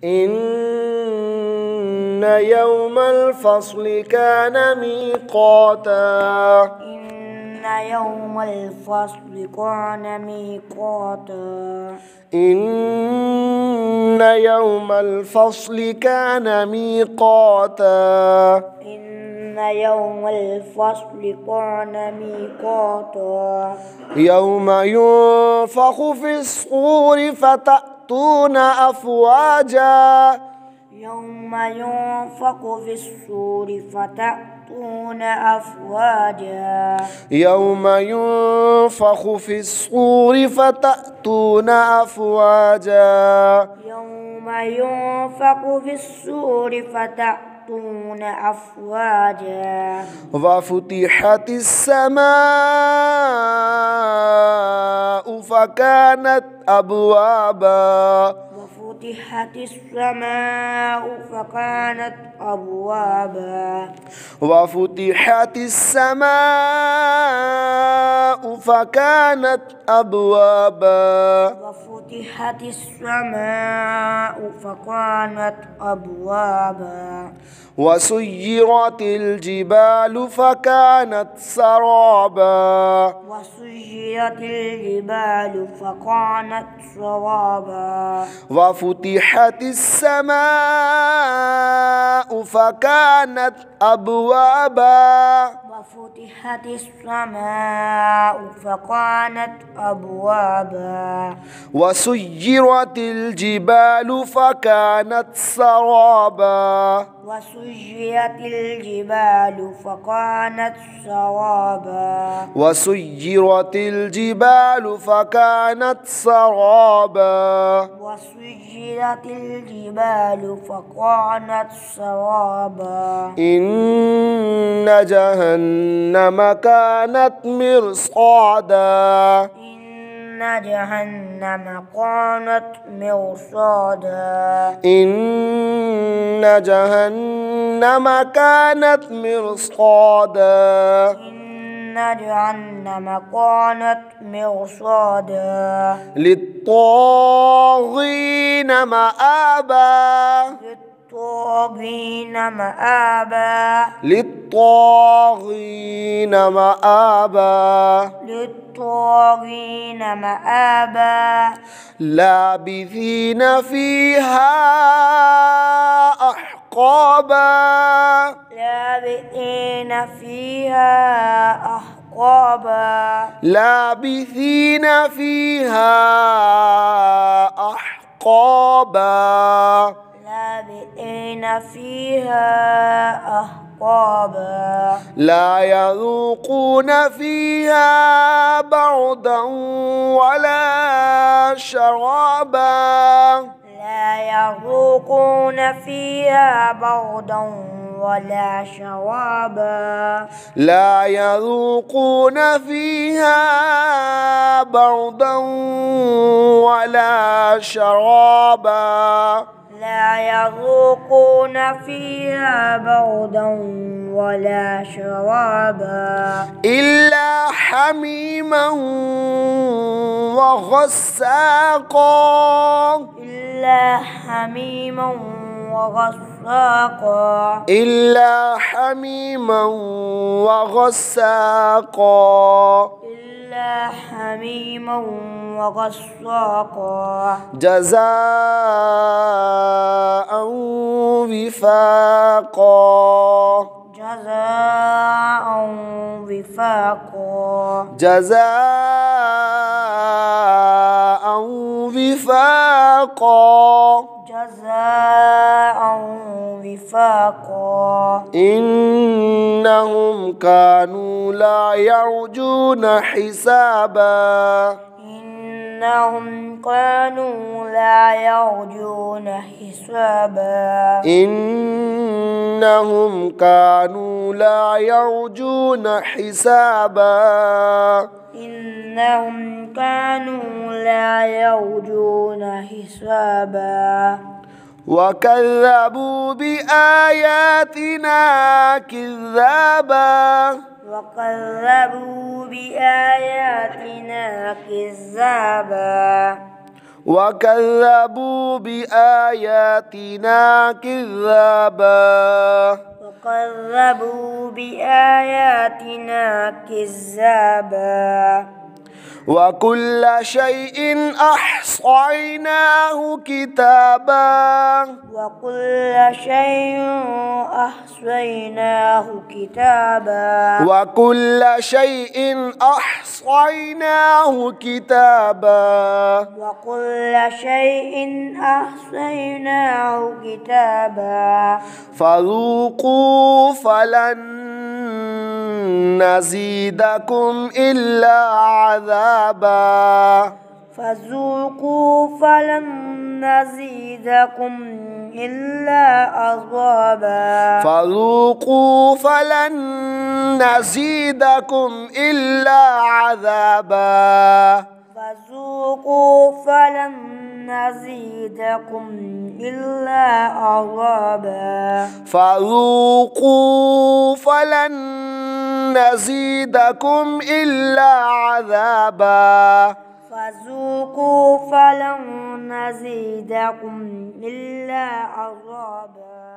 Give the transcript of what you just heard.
إن يوم الفصل كان ميقاتا إن يوم الفصل كان ميقاتا إن يوم الفصل كان ميقاتا إن يوم الفصل كان ميقاتا يوم ينفخ في الصور فتأتون أفواجا يوم ينفخ في الصور فتأتون أفواجا يوم ينفخ في الصور فتأتون أفواجا يوم ينفخ في الصور فتأتون أفواجا وفتحت السماء فكانت أبوابا وفتحت السماء فكانت أبوابا وفتحت السماء فكانت أبوابا وفتحت السماء فكانت أبوابا وسيرت الجبال فكانت سرابا وسيرت الجبال فكانت سرابا وفتحت السماء فكانت أبوابا وفتحت السماء فكانت أبوابا وسيرت الجبال فكانت سرابا وسيرت الجبال فكانت سرابا وسيرت الجبال فكانت سرابا وسيرت الجبال فكانت سرابا إن جهنم كانت مرصادا إن جهنم كانت مرصادا إن جهنم كانت مرصادا إن جهنم كانت مرصادا للطاغين مآبا للطاغين مآبا للطاغين مآبا للطاغين مآبا لابثين فيها أحقابا لابثين فيها أحقابا لابثين فيها أحقابا لابثين فيها أحقابا لا يذوقون فيها بردا ولا شرابا لا يذوقون فيها بردا ولا شرابا لا يذوقون فيها بردا ولا شرابا لا يذوقون فيها بردا ولا شرابا إلا حميما وغساقا إلا حميما وغساقا إلا حميما وغساقا إلا حميما وغساقا جزاء وفاقا جزاء وفاقا جزاء وفاقا جزاء وفاقا إنهم كانوا لا يرجون حسابا إنهم كانوا لا يرجون حسابا إنهم كانوا لا يرجون حسابا إنهم كانوا لا يرجون حسابا وكذبوا بآياتنا كذابا وكذبوا بآياتنا كذابا وكذبوا بآياتنا كذابا وكذبوا بآياتنا كذابا وكل شيء أحصيناه كتابا وكل شيء أحصيناه كتابا وكل شيء أحصيناه كتابا وكل شيء أحصيناه كتابا فذوقوا فلن نزيدكم إلا عذابا فذوقوا فلن نزيدكم إلا عذابا فذوقوا فلن نزيدكم إلا عذابا فذوقوا فلن نزيدكم إلا عذابا فذوقوا فلن نزيدكم إلا عذابا فذوقوا فلن نزيدكم إلا عذابا